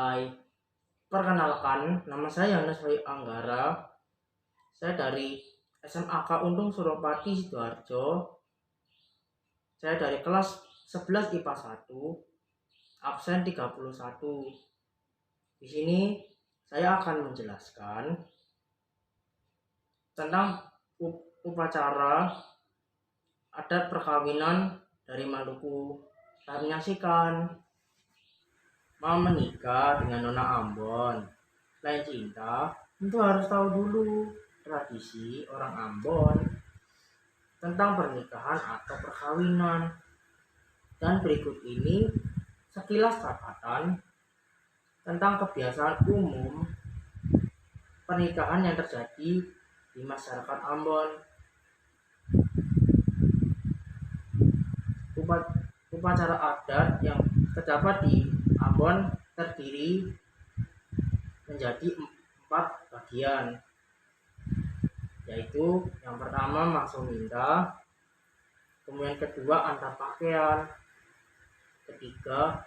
mulai. Perkenalkan, nama saya Yohanes Roy Anggara. Saya dari SMAK Untung Suropati Sidoarjo. Saya dari kelas 11 IPA 1, absen 31. Di sini saya akan menjelaskan tentang upacara adat perkawinan dari Maluku. Saya menyaksikan mau menikah dengan Nona Ambon. Selain cinta, tentu harus tahu dulu tradisi orang Ambon tentang pernikahan atau perkawinan. Dan berikut ini sekilas catatan tentang kebiasaan umum pernikahan yang terjadi di masyarakat Ambon. Upacara adat yang terdapat di Ambon terdiri menjadi 4 bagian, yaitu yang pertama masuk minta, kemudian kedua antar pakaian, ketiga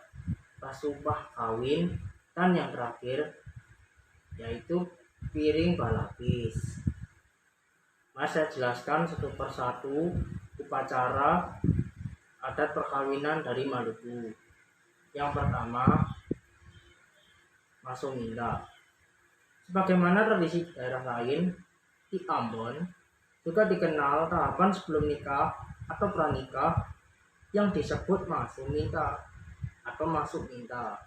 pasumpah kawin, dan yang terakhir yaitu piring balapis. Mari saya jelaskan satu persatu upacara adat perkawinan dari Maluku. Yang pertama, masuk minta. Sebagaimana tradisi daerah lain, di Ambon juga dikenal tahapan sebelum nikah atau pranikah yang disebut masuk minta atau masuk minta.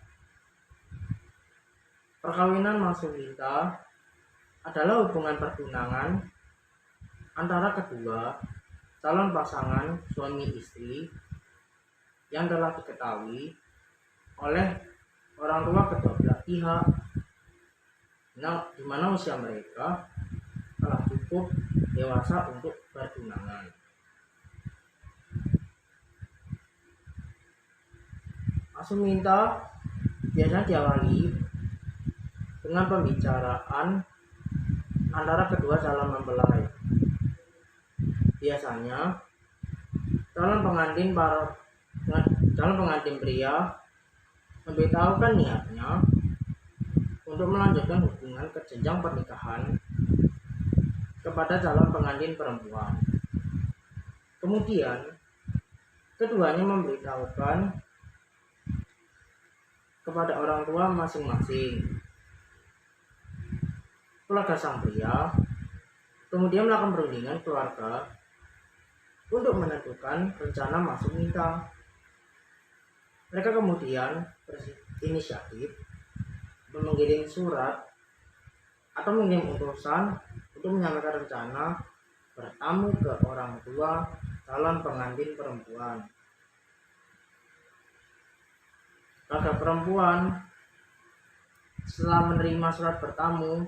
Perkawinan masuk minta adalah hubungan pertunangan antara kedua calon pasangan suami istri yang telah diketahui oleh orang tua kedua belah pihak, di mana usia mereka telah cukup dewasa untuk bertunangan. Masuk minta biasanya diawali dengan pembicaraan antara kedua calon mempelai. Biasanya calon pengantin pria memberitahukan niatnya untuk melanjutkan hubungan ke jenjang pernikahan kepada calon pengantin perempuan. Kemudian keduanya memberitahukan kepada orang tua masing-masing. Keluarga sang pria kemudian melakukan perundingan keluarga untuk menentukan rencana masuk minta. Mereka kemudian berinisiatif mengirim surat atau mengirim utusan untuk menyampaikan rencana bertamu ke orang tua calon pengantin perempuan. Keluarga perempuan setelah menerima surat bertamu,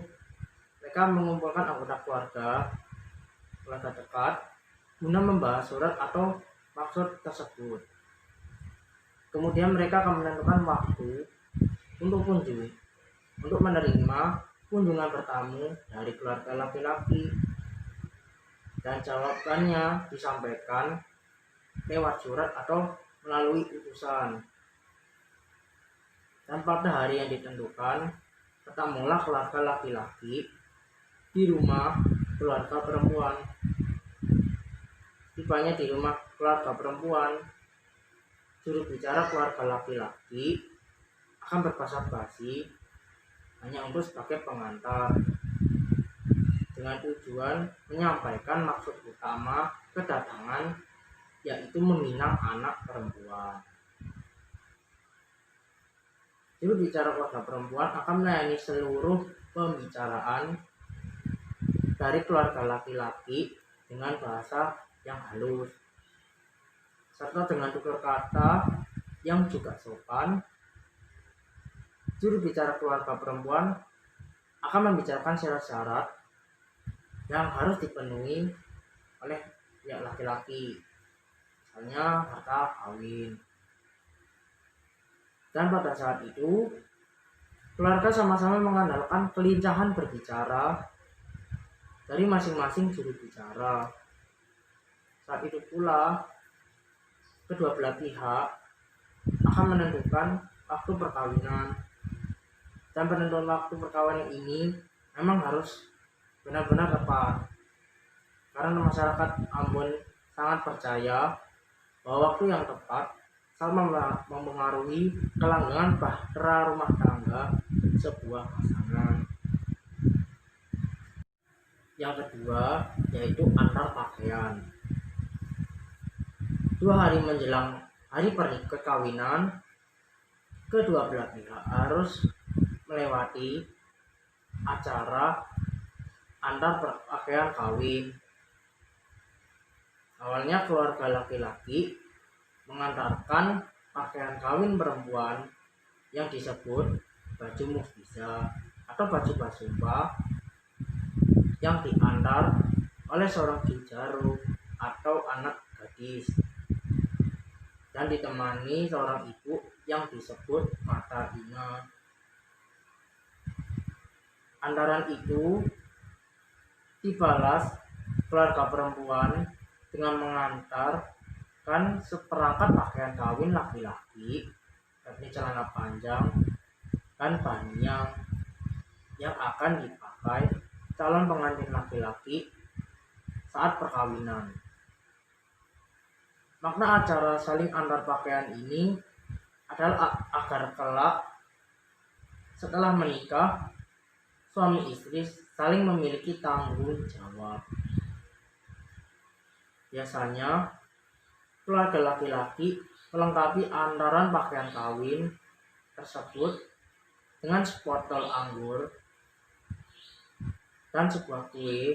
mereka mengumpulkan anggota keluarga dekat guna membahas surat atau maksud tersebut. Kemudian mereka akan menentukan waktu untuk menerima kunjungan bertamu dari keluarga laki-laki, dan jawabannya disampaikan lewat surat atau melalui utusan. Dan pada hari yang ditentukan, bertemulah keluarga laki-laki di rumah keluarga perempuan. Tibanya di rumah keluarga perempuan, juru bicara keluarga laki-laki akan berbahasa basi hanya untuk sebagai pengantar, dengan tujuan menyampaikan maksud utama kedatangan, yaitu meminang anak perempuan. Juru bicara keluarga perempuan akan melayani seluruh pembicaraan dari keluarga laki-laki dengan bahasa yang halus, serta dengan tutur kata yang juga sopan. Juru bicara keluarga perempuan akan membicarakan syarat-syarat yang harus dipenuhi oleh pihak laki-laki, misalnya harta kawin. Dan pada saat itu, keluarga sama-sama mengandalkan kelincahan berbicara dari masing-masing juru bicara. Saat itu pula, kedua belah pihak akan menentukan waktu perkawinan. dan penentuan waktu perkawinan ini memang harus benar-benar tepat, karena masyarakat Ambon sangat percaya bahwa waktu yang tepat sangat mempengaruhi kelanggengan bahtera rumah tangga sebuah pasangan. Yang kedua yaitu antar pakaian. 2 hari menjelang hari perkawinan, kedua belah pihak harus melewati acara antar pakaian kawin. Awalnya keluarga laki-laki mengantarkan pakaian kawin perempuan yang disebut baju musbisa atau baju basumpah yang diantar oleh seorang jujaru atau anak gadis dan ditemani seorang ibu yang disebut matarina. Antaran itu dibalas keluarga perempuan dengan mengantarkan seperangkat pakaian kawin laki-laki, yakni celana panjang dan banyak yang akan dipakai calon pengantin laki-laki saat perkawinan. Makna acara saling antar pakaian ini adalah agar kelak setelah menikah, suami istri saling memiliki tanggung jawab. Biasanya keluarga laki-laki melengkapi antaran pakaian kawin tersebut dengan sebotol anggur dan sebuah kue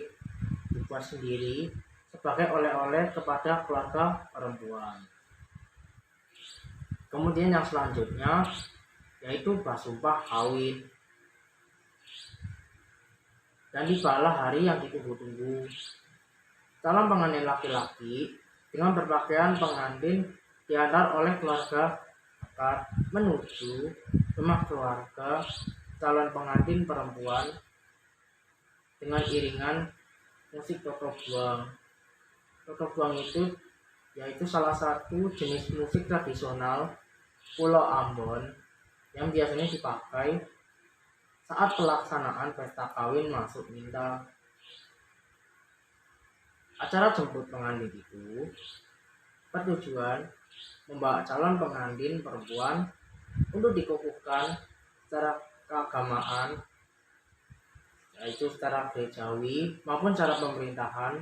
dibuat sendiri sebagai oleh-oleh kepada keluarga perempuan. Kemudian yang selanjutnya yaitu basumpah kawin, dan tibalah hari yang ditunggu-tunggu. Calon pengantin laki-laki dengan berpakaian pengantin diantar oleh keluarga akad menuju rumah keluarga calon pengantin perempuan dengan iringan musik toto buang. Toto buang itu yaitu salah satu jenis musik tradisional Pulau Ambon yang biasanya dipakai saat pelaksanaan pesta kawin masuk minta. Acara jemput pengantin itu bertujuan membawa calon pengantin perempuan untuk dikukuhkan secara keagamaan, yaitu secara gerejawi maupun secara pemerintahan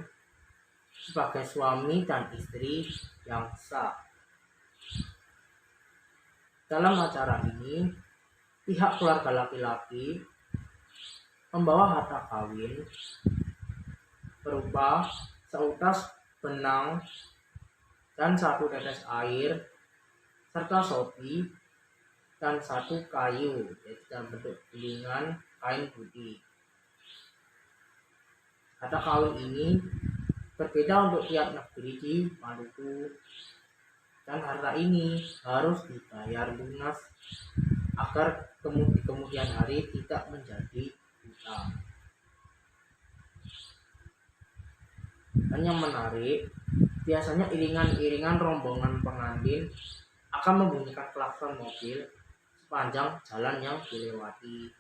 sebagai suami dan istri yang sah. Dalam acara ini, pihak keluarga laki-laki membawa harta kawin berupa seutas benang dan 1 tetes air serta sopi dan 1 kayu, yaitu dalam bentuk gulungan kain putih. Harta kawin ini berbeda untuk tiap negeri di Maluku, dan harta ini harus dibayar lunas agar kemudian hari tidak menjadi hutang. Dan yang menarik, biasanya iringan-iringan rombongan pengantin akan membunyikan klakson mobil sepanjang jalan yang dilewati.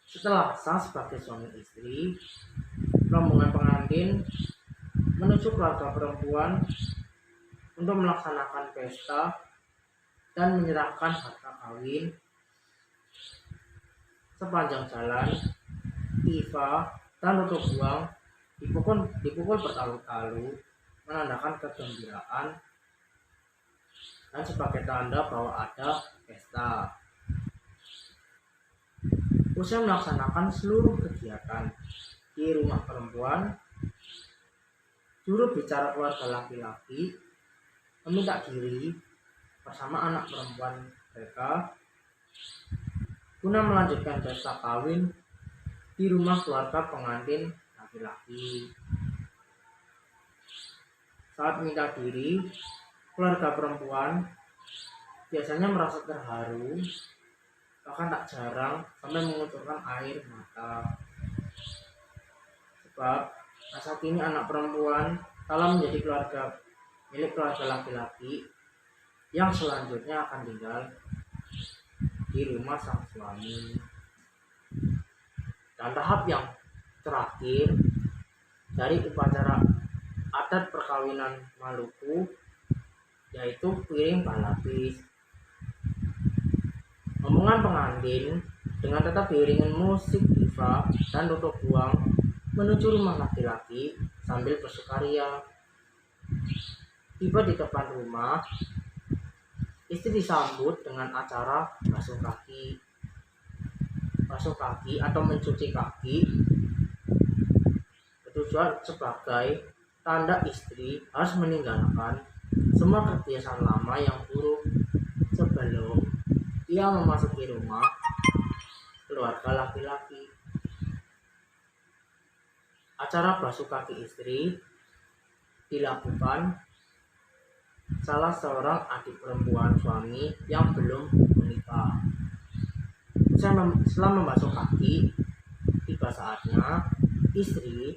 Setelah sah sebagai suami istri, rombongan pengantin menuju keluarga perempuan untuk melaksanakan pesta dan menyerahkan harta kawin. Sepanjang jalan, tifa dan tutup buang dipukul bertalu-talu menandakan kegembiraan dan sebagai tanda bahwa ada pesta. Usai melaksanakan seluruh kegiatan di rumah perempuan, juru bicara keluarga laki-laki meminta diri bersama anak perempuan mereka guna melanjutkan pesta kawin di rumah keluarga pengantin laki-laki. Saat minta diri, keluarga perempuan biasanya merasa terharu, bahkan tak jarang sampai mengucurkan air mata. Sebab masa kini anak perempuan telah menjadi milik keluarga laki-laki yang selanjutnya akan tinggal di rumah sang suami. Dan tahap yang terakhir dari upacara adat perkawinan Maluku yaitu piring balapis. Omongan pengantin dengan tetap diiringi musik diva dan tutup buang menuju rumah laki-laki sambil bersukaria. Tiba di depan rumah, istri disambut dengan acara basuh kaki. Basuh kaki atau mencuci kaki bertujuan sebagai tanda istri harus meninggalkan semua kebiasaan lama yang buruk sebelum ia memasuki rumah keluarga laki-laki. Acara basuh kaki istri dilakukan salah seorang adik perempuan suami yang belum menikah. Setelah membasuh kaki, tiba saatnya istri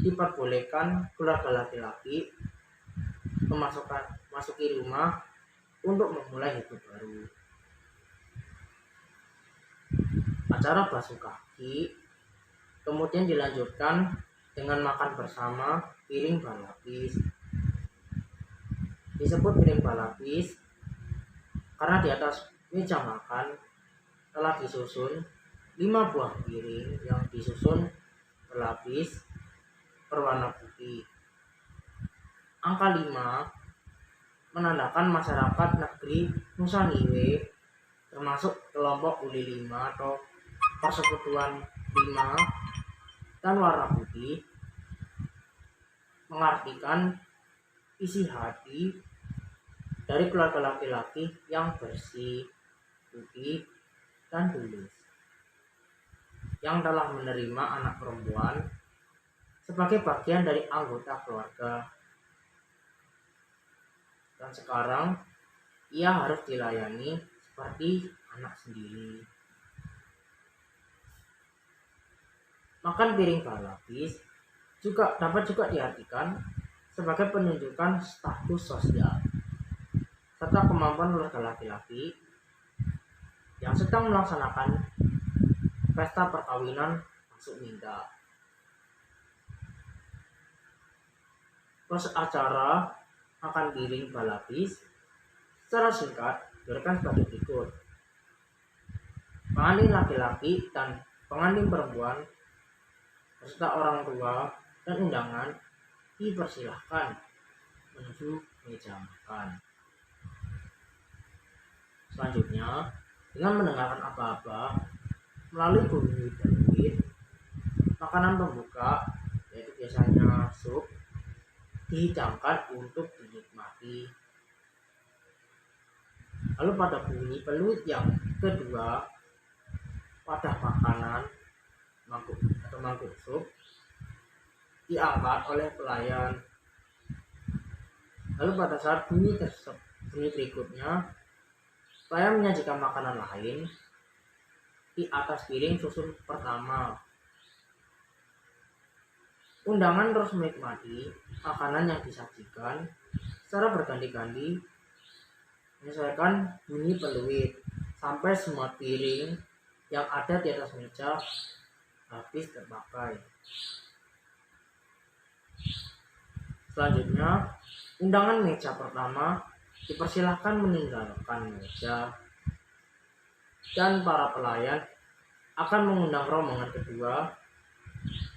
diperbolehkan keluarga laki-laki memasuki rumah untuk memulai hidup baru. Acara basuh kaki kemudian dilanjutkan dengan makan bersama piring balapis. Disebut piring balapis karena di atas meja makan telah disusun 5 buah piring yang disusun berlapis berwarna putih. Angka 5 menandakan masyarakat negeri Nusa Niue termasuk kelompok Uli 5 atau persekutuan 5, dan warna putih mengartikan isi hati dari keluarga laki-laki yang bersih, putih, dan tulus, yang telah menerima anak perempuan sebagai bagian dari anggota keluarga, dan sekarang ia harus dilayani seperti anak sendiri. Makan piring balapis dapat juga diartikan sebagai penunjukan status sosial serta kemampuan keluarga laki-laki yang sedang melaksanakan pesta perkawinan masuk minta. Proses acara makan piring balapis secara singkat diuraikan sebagai berikut. Pengantin laki-laki dan pengantin perempuan beserta orang tua dan undangan dipersilahkan menuju meja makan. Selanjutnya, dengan mendengarkan aba-aba melalui bunyi peluit, makanan pembuka yaitu biasanya sup dihidangkan untuk dinikmati. Lalu pada bunyi peluit yang kedua, wadah makanan mangkuk sup diangkat oleh pelayan. Lalu pada saat bunyi berikutnya, pelayan menyajikan makanan lain di atas piring susun pertama. Undangan terus menikmati makanan yang disajikan secara berganti-ganti menyesuaikan bunyi peluit sampai semua piring yang ada di atas meja habis terpakai. Selanjutnya, undangan meja pertama dipersilahkan meninggalkan meja dan para pelayan akan mengundang rombongan kedua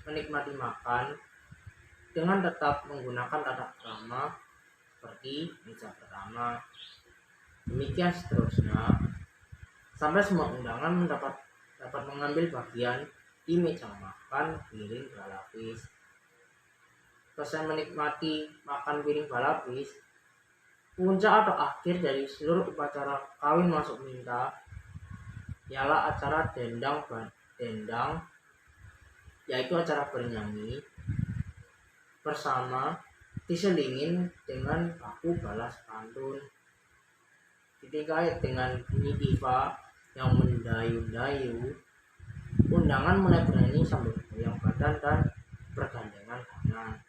menikmati makan dengan tetap menggunakan tata krama seperti meja pertama. Demikian seterusnya sampai semua undangan dapat mengambil bagian di meja makan piring balapis. Selesai menikmati makan piring balapis, puncak atau akhir dari seluruh upacara kawin masuk minta ialah acara dendang, yaitu acara bernyanyi bersama diselingin dengan baku balas pantun, ditingkai dengan bunyi diva yang mendayu-dayu. Undangan mulai bernyanyi sambil goyang badan dan bergandengan tangan.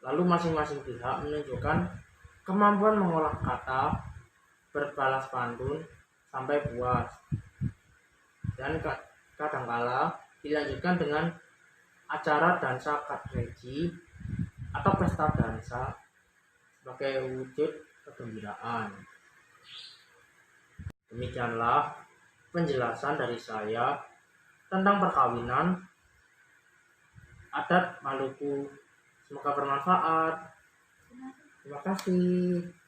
Lalu masing-masing pihak menunjukkan kemampuan mengolah kata berbalas pantun sampai puas. Dan kadangkala dilanjutkan dengan acara dansa kadregi atau pesta dansa sebagai wujud kegembiraan. Demikianlah penjelasan dari saya tentang perkawinan adat Maluku. Semoga bermanfaat. Terima kasih.